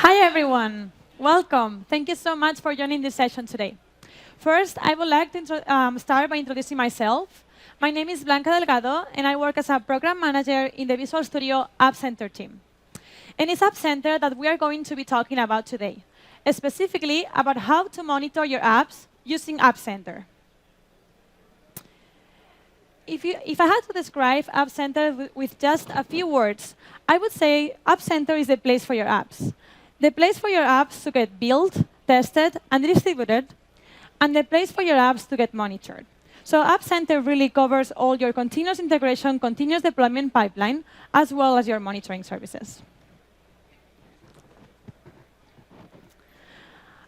Hi, everyone. Welcome. Thank you so much for joining this session today. First, I would like to start by introducing myself. My name is Blanca Delgado, and I work as a program manager in the Visual Studio App Center team. And it's App Center that we are going to be talking about today, specifically about how to monitor your apps using App Center. If I had to describe App Center with just a few words, I would say App Center is the place for your apps. The place for your apps to get built, tested, and distributed, and the place for your apps to get monitored. So App Center really covers all your continuous integration, continuous deployment pipeline, as well as your monitoring services.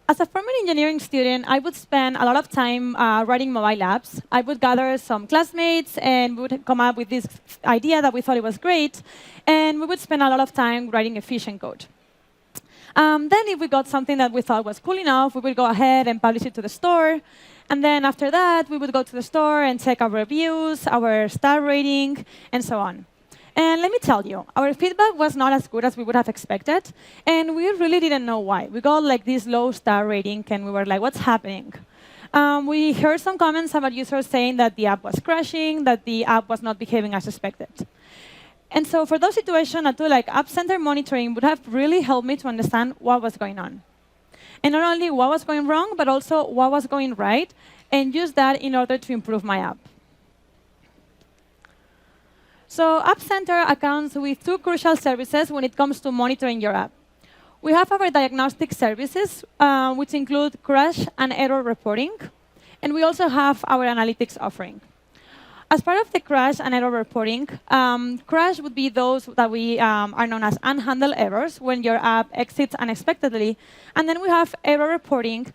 As a former engineering student, I would spend a lot of time writing mobile apps. I would gather some classmates, and we would come up with this idea that we thought it was great, and we would spend a lot of time writing efficient code. Then if we got something that we thought was cool enough, we would go ahead and publish it to the store. And then after that, we would go to the store and check our reviews, our star rating, and so on. And let me tell you, our feedback was not as good as we would have expected. And we really didn't know why. We got like this low star rating, and we were like, what's happening? We heard some comments about users saying that the app was crashing, that the app was not behaving as expected. And so for those situations, a tool like App Center monitoring would have really helped me to understand what was going on. And not only what was going wrong, but also what was going right, and use that in order to improve my app. So App Center accounts with two crucial services when it comes to monitoring your app. We have our diagnostic services, which include crash and error reporting. And we also have our analytics offering. As part of the crash and error reporting, crash would be those that we are known as unhandled errors when your app exits unexpectedly. And then we have error reporting,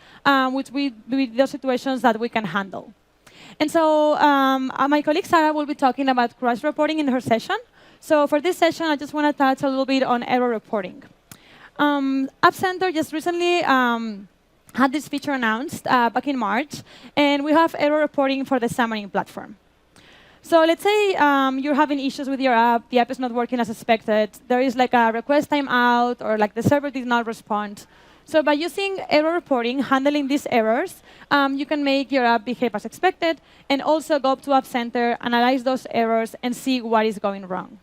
which would be those situations that we can handle. And so my colleague Sarah will be talking about crash reporting in her session. So for this session, I just want to touch a little bit on error reporting. App Center just recently had this feature announced back in March. And we have error reporting for the Xamarin platform. So let's say you're having issues with your app, the app is not working as expected, there is like a request timeout, or like the server did not respond. So by using error reporting, handling these errors, you can make your app behave as expected, and also go up to App Center, analyze those errors, and see what is going wrong.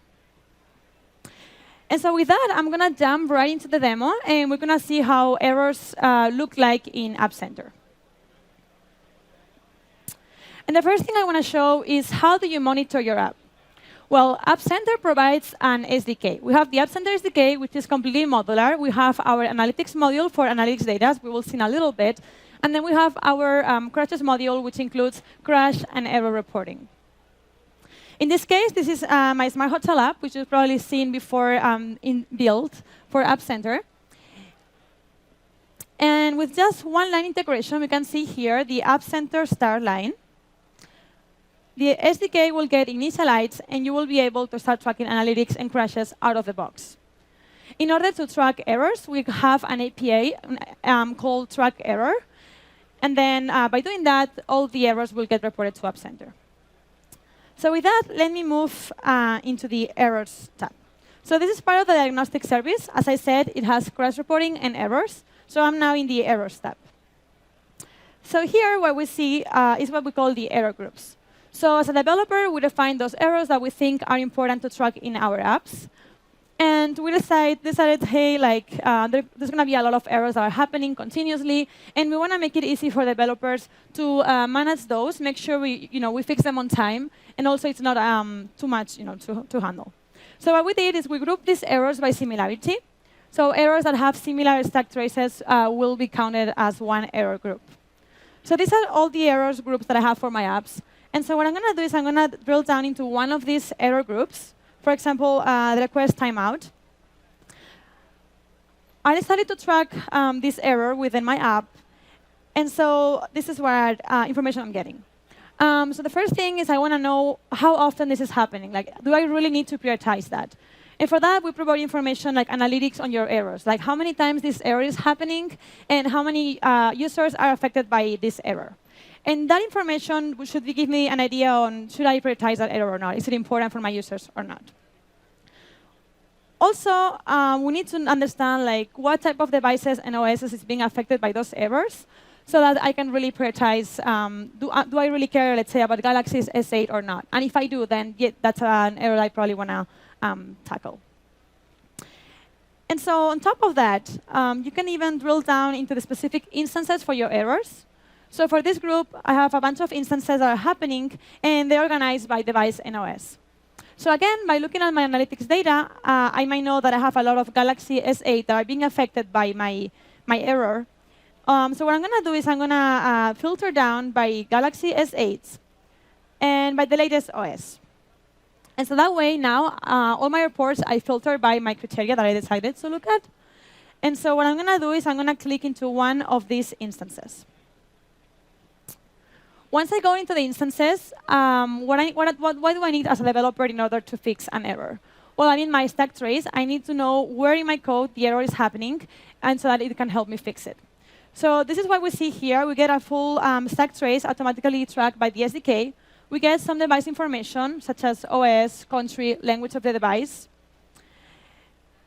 And so with that, I'm going to jump right into the demo, and we're going to see how errors look like in App Center. And the first thing I want to show is how do you monitor your app? Well, App Center provides an SDK. We have the App Center SDK, which is completely modular. We have our analytics module for analytics data, as we will see in a little bit. And then we have our crashes module, which includes crash and error reporting. In this case, this is my Smart Hotel app, which you've probably seen before in build for App Center. And with just one line integration, we can see here the App Center star line. The SDK will get initialized, and you will be able to start tracking analytics and crashes out of the box. In order to track errors, we have an API called track error. And then by doing that, all the errors will get reported to App Center. So with that, let me move into the errors tab. So this is part of the diagnostic service. As I said, it has crash reporting and errors. So I'm now in the errors tab. So here, what we see is what we call the error groups. So as a developer, we define those errors that we think are important to track in our apps. And we decided, hey, like, there's going to be a lot of errors that are happening continuously. And we want to make it easy for developers to manage those, make sure we fix them on time. And also, it's not too much to handle. So what we did is we grouped these errors by similarity. So errors that have similar stack traces will be counted as one error group. So these are all the errors groups that I have for my apps. And so what I'm going to do is I'm going to drill down into one of these error groups. For example, the request timeout. I decided to track this error within my app. And so this is what information I'm getting. So the first thing is I want to know how often this is happening. Like, do I really need to prioritize that? And for that, we provide information like analytics on your errors, like how many times this error is happening, and how many users are affected by this error. And that information should give me an idea on should I prioritize that error or not? Is it important for my users or not? Also, we need to understand like what type of devices and OSs is being affected by those errors, so that I can really prioritize, do I really care, let's say, about Galaxy's S8 or not? And if I do, then yeah, that's an error I probably want to tackle. And so on top of that, you can even drill down into the specific instances for your errors. So for this group, I have a bunch of instances that are happening, and they're organized by device and OS. So again, by looking at my analytics data, I might know that I have a lot of Galaxy S8 that are being affected by my error. So what I'm going to do is I'm going to filter down by Galaxy S8s and by the latest OS. And so that way now, all my reports I filter by my criteria that I decided to look at. And so what I'm going to do is I'm going to click into one of these instances. Once I go into the instances, what do I need as a developer in order to fix an error? Well, I need my stack trace. I need to know where in my code the error is happening, and so that it can help me fix it. So this is what we see here. We get a full stack trace automatically tracked by the SDK. We get some device information, such as OS, country, language of the device.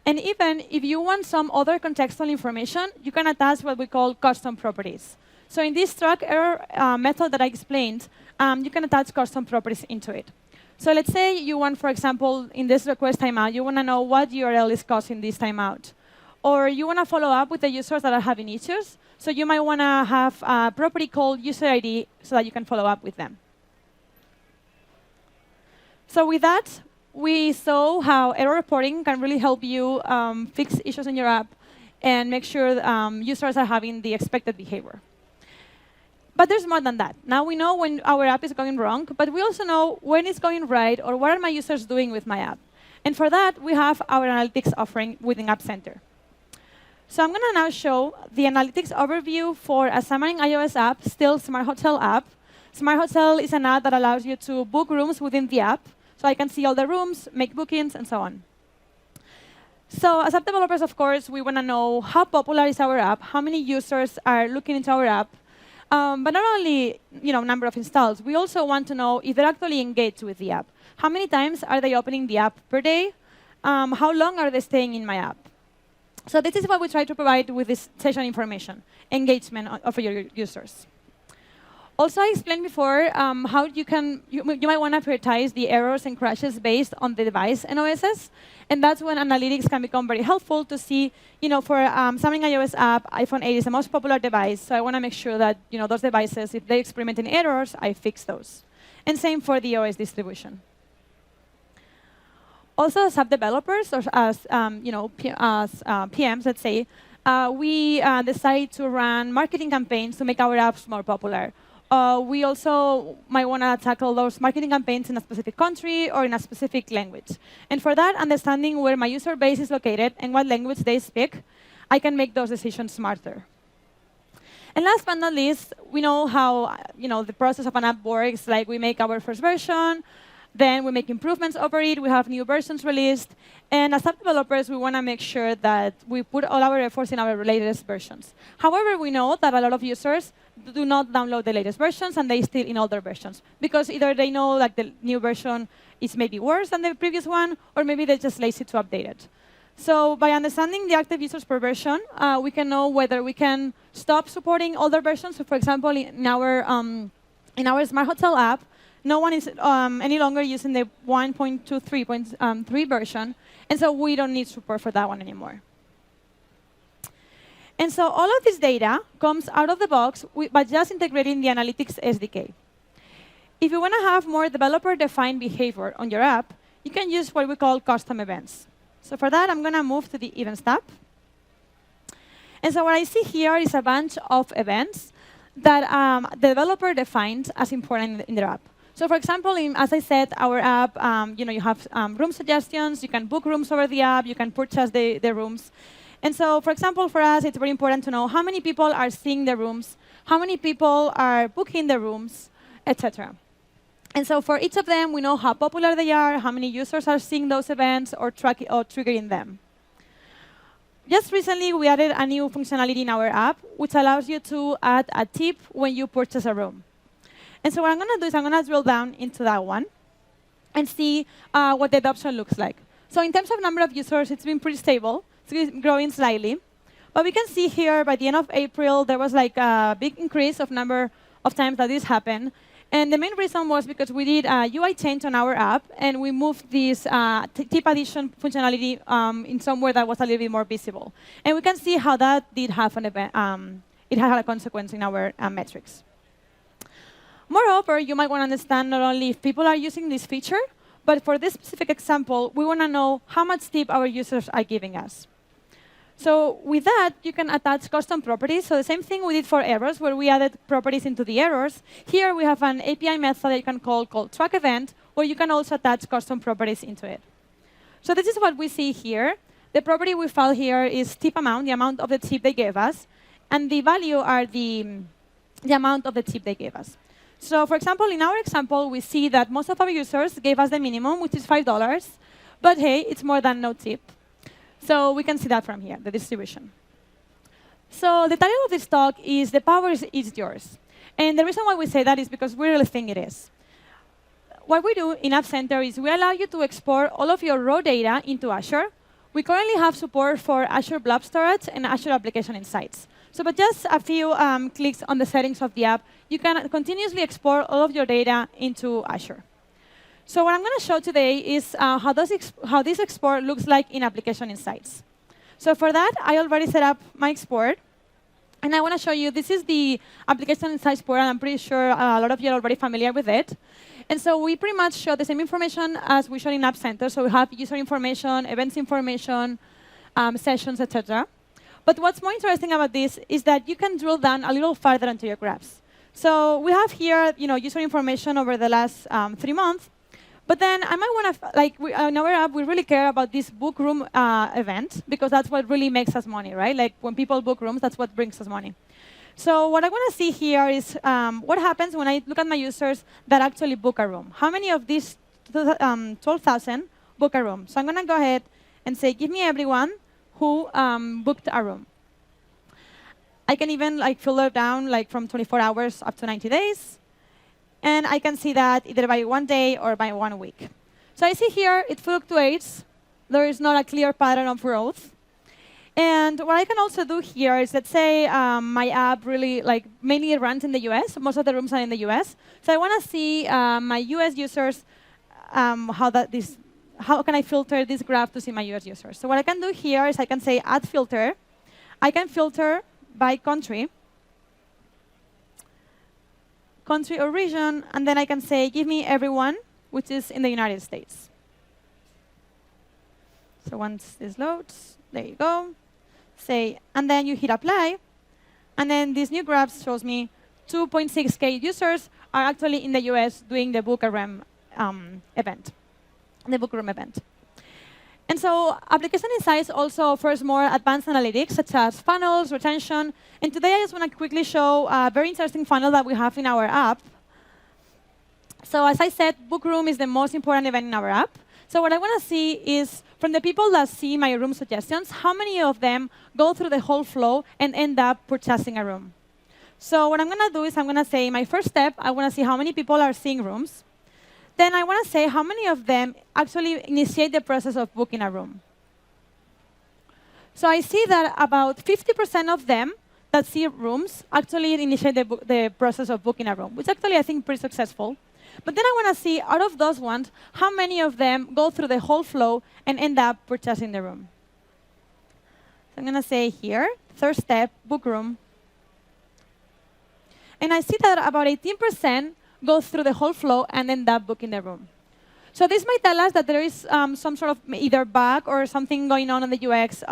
And even if you want some other contextual information, you can attach what we call custom properties. So in this track error method that I explained, you can attach custom properties into it. So let's say you want, for example, in this request timeout, you want to know what URL is causing this timeout. Or you want to follow up with the users that are having issues. So you might want to have a property called user ID so that you can follow up with them. So with that, we saw how error reporting can really help you fix issues in your app and make sure users are having the expected behavior. But there's more than that. Now we know when our app is going wrong, but we also know when it's going right or what are my users doing with my app. And for that, we have our analytics offering within App Center. So I'm going to now show the analytics overview for a Xamarin iOS app, still Smart Hotel app. Smart Hotel is an app that allows you to book rooms within the app. So I can see all the rooms, make bookings, and so on. So as app developers, of course, we want to know how popular is our app, how many users are looking into our app. But not only number of installs, we also want to know if they're actually engaged with the app. How many times are they opening the app per day? How long are they staying in my app? So this is what we try to provide with this session information, engagement of your users. Also, I explained before how you might want to prioritize the errors and crashes based on the device and OSs. And that's when analytics can become very helpful to see, for Xamarin iOS app, iPhone 8 is the most popular device. So I want to make sure that those devices, if they experiment in errors, I fix those. And same for the OS distribution. Also, as app developers, or as PMs, let's say, we decide to run marketing campaigns to make our apps more popular. We also might want to tackle those marketing campaigns in a specific country or in a specific language. And for that, understanding where my user base is located and what language they speak, I can make those decisions smarter. And last but not least, we know how the process of an app works. Like we make our first version, then we make improvements over it. We have new versions released. And as app developers, we want to make sure that we put all our efforts in our latest versions. However, we know that a lot of users do not download the latest versions, and they still in older versions. Because either they know like the new version is maybe worse than the previous one, or maybe they're just lazy to update it. So by understanding the active users per version, we can know whether we can stop supporting older versions. So for example, in our Smart Hotel app, no one is any longer using the 1.23.3 version, and so we don't need support for that one anymore. And so all of this data comes out of the box by just integrating the Analytics SDK. If you want to have more developer-defined behavior on your app, you can use what we call custom events. So for that, I'm going to move to the Events tab. And so what I see here is a bunch of events that the developer defines as important in their app. So for example, as I said, our app, you have room suggestions. You can book rooms over the app. You can purchase the rooms. And so, for example, for us, it's very important to know how many people are seeing the rooms, how many people are booking the rooms, etc. And so for each of them, we know how popular they are, how many users are seeing those events or triggering them. Just recently, we added a new functionality in our app, which allows you to add a tip when you purchase a room. And so what I'm going to do is I'm going to drill down into that one and see what the adoption looks like. So in terms of number of users, it's been pretty stable. It's growing slightly. But we can see here, by the end of April, there was like a big increase of number of times that this happened. And the main reason was because we did a UI change on our app, and we moved this tip addition functionality in somewhere that was a little bit more visible. And we can see how that did have an event. It had a consequence in our metrics. Moreover, you might want to understand not only if people are using this feature, but for this specific example, we want to know how much tip our users are giving us. So with that, you can attach custom properties. So the same thing we did for errors, where we added properties into the errors. Here we have an API method that you can call called track event, where you can also attach custom properties into it. So this is what we see here. The property we found here is tip amount, the amount of the tip they gave us. And the value are the amount of the tip they gave us. So for example, in our example, we see that most of our users gave us the minimum, which is $5. But hey, it's more than no tip. So we can see that from here, the distribution. So the title of this talk is "The Power is Yours." And the reason why we say that is because we really think it is. What we do in App Center is we allow you to export all of your raw data into Azure. We currently have support for Azure Blob Storage and Azure Application Insights. So with just a few clicks on the settings of the app, you can continuously export all of your data into Azure. So what I'm going to show today is how this export looks like in Application Insights. So for that, I already set up my export. And I want to show you, this is the Application Insights portal. I'm pretty sure a lot of you are already familiar with it. And so we pretty much show the same information as we showed in App Center. So we have user information, events information, sessions, etc. But what's more interesting about this is that you can drill down a little farther into your graphs. So we have here, user information over the last 3 months. But then I might want to, in our app, we really care about this book room event, because that's what really makes us money, right? Like when people book rooms, that's what brings us money. So what I want to see here is what happens when I look at my users that actually book a room. How many of these 12,000 book a room? So I'm going to go ahead and say, give me everyone who booked a room. I can even filter down from 24 hours up to 90 days. And I can see that either by 1 day or by 1 week. So I see here it fluctuates. There is not a clear pattern of growth. And what I can also do here is, let's say my app really mainly runs in the US. Most of the rooms are in the US. So I want to see my US users, how can I filter this graph to see my US users. So what I can do here is I can say add filter. I can filter by country or region, and then I can say, give me everyone, which is in the United States. So once this loads, there you go. And then you hit apply, and then this new graph shows me 2.6K users are actually in the US doing the book a room event, the book room event. And so Application Insights also offers more advanced analytics, such as funnels, retention. And today I just want to quickly show a very interesting funnel that we have in our app. So as I said, book room is the most important event in our app. So what I want to see is, from the people that see my room suggestions, how many of them go through the whole flow and end up purchasing a room. So what I'm going to do is I'm going to say, my first step, I want to see how many people are seeing rooms. Then I want to say how many of them actually initiate the process of booking a room. So I see that about 50% of them that see rooms actually initiate the process of booking a room, which actually I think is pretty successful. But then I want to see, out of those ones, how many of them go through the whole flow and end up purchasing the room. So I'm going to say here, third step, book room. And I see that about 18% go through the whole flow and end up booking the room. So this might tell us that there is some sort of either bug or something going on in the UX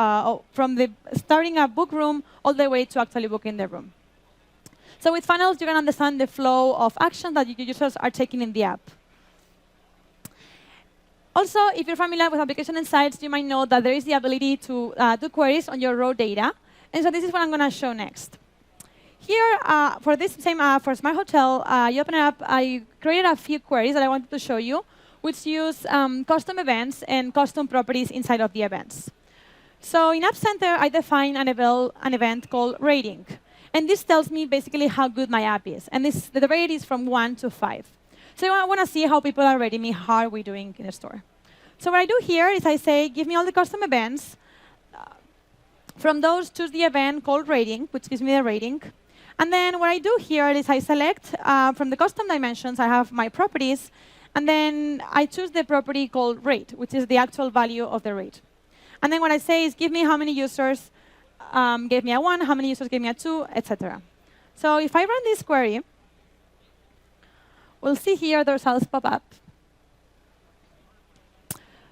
from the starting a book room all the way to actually booking the room. So with funnels, you can understand the flow of action that your users are taking in the app. Also, if you're familiar with Application Insights, you might know that there is the ability to do queries on your raw data. And so this is what I'm going to show next. Here, for this same app, for Smart Hotel, you open it up. I created a few queries that I wanted to show you, which use custom events and custom properties inside of the events. So in App Center, I define an event called rating. And this tells me basically how good my app is. And the rate is from 1 to 5. So I want to see how people are rating me, how are we doing in the store. So what I do here is I say, give me all the custom events. From those, choose the event called rating, which gives me the rating. And then what I do here is I select from the custom dimensions, I have my properties. And then I choose the property called rate, which is the actual value of the rate. And then what I say is, give me how many users gave me a 1, how many users gave me a 2, etc. So if I run this query, we'll see here the results pop up.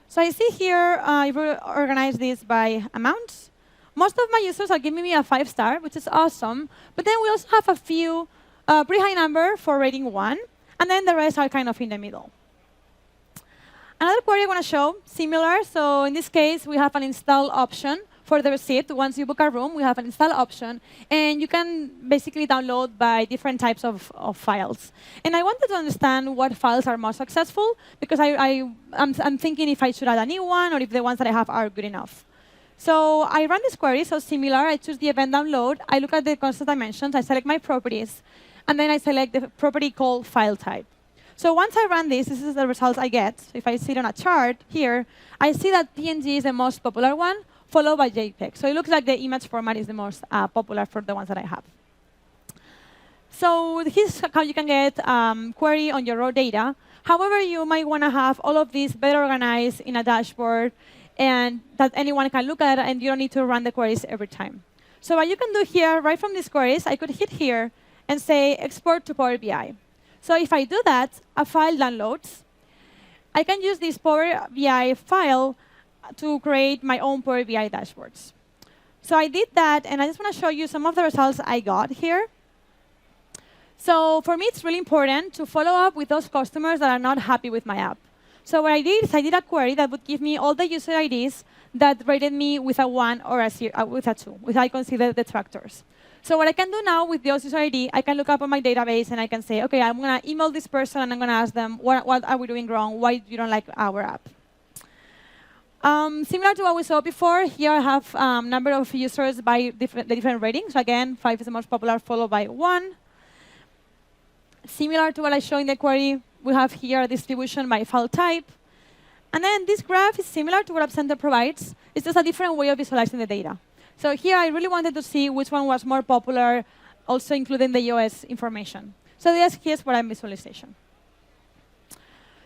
So I see here, if we organize this by amounts, most of my users are giving me a 5-star, which is awesome. But then we also have a few pretty high number for rating 1. And then the rest are kind of in the middle. Another query I want to show, similar. So in this case, we have an install option for the receipt. Once you book a room, we have an install option. And you can basically download by different types of files. And I wanted to understand what files are most successful, because I'm thinking if I should add a new one or if the ones that I have are good enough. So I run this query. So similar, I choose the event download. I look at the constant dimensions. I select my properties. And then I select the property called file type. So once I run this is the results I get. So if I see it on a chart here, I see that PNG is the most popular one, followed by JPEG. So it looks like the image format is the most popular for the ones that I have. So here's how you can get query on your raw data. However, you might want to have all of these better organized in a dashboard and that anyone can look at, and you don't need to run the queries every time. So what you can do here, right from these queries, I could hit here and say export to Power BI. So if I do that, a file downloads. I can use this Power BI file to create my own Power BI dashboards. So I did that, and I just want to show you some of the results I got here. So for me, it's really important to follow up with those customers that are not happy with my app. So what I did is I did a query that would give me all the user IDs that rated me with a 1 or with a 2, which I consider detractors. So what I can do now with the user ID, I can look up on my database and I can say, OK, I'm going to email this person and I'm going to ask them, what are we doing wrong? Why you don't like our app? Similar to what we saw before, here I have number of users by the different ratings. So again, 5 is the most popular, followed by 1. Similar to what I showed in the query, we have here a distribution by file type. And then this graph is similar to what App Center provides. It's just a different way of visualizing the data. So here, I really wanted to see which one was more popular, also including the iOS information. So here's what I'm visualization.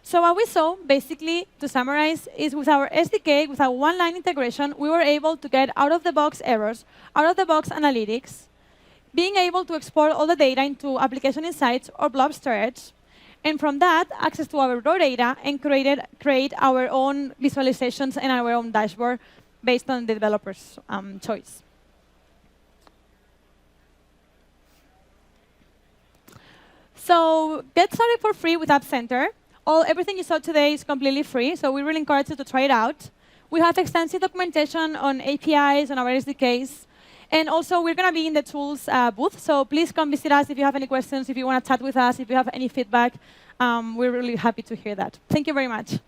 So what we saw, basically, to summarize, is with our SDK, with our one-line integration, we were able to get out-of-the-box errors, out-of-the-box analytics, being able to export all the data into application insights or blob storage, and from that, access to our raw data and create our own visualizations and our own dashboard based on the developer's choice. So get started for free with App Center. Everything you saw today is completely free, so we really encourage you to try it out. We have extensive documentation on APIs, on our SDKs. And also, we're going to be in the tools booth, so please come visit us if you have any questions, if you want to chat with us, if you have any feedback. We're really happy to hear that. Thank you very much.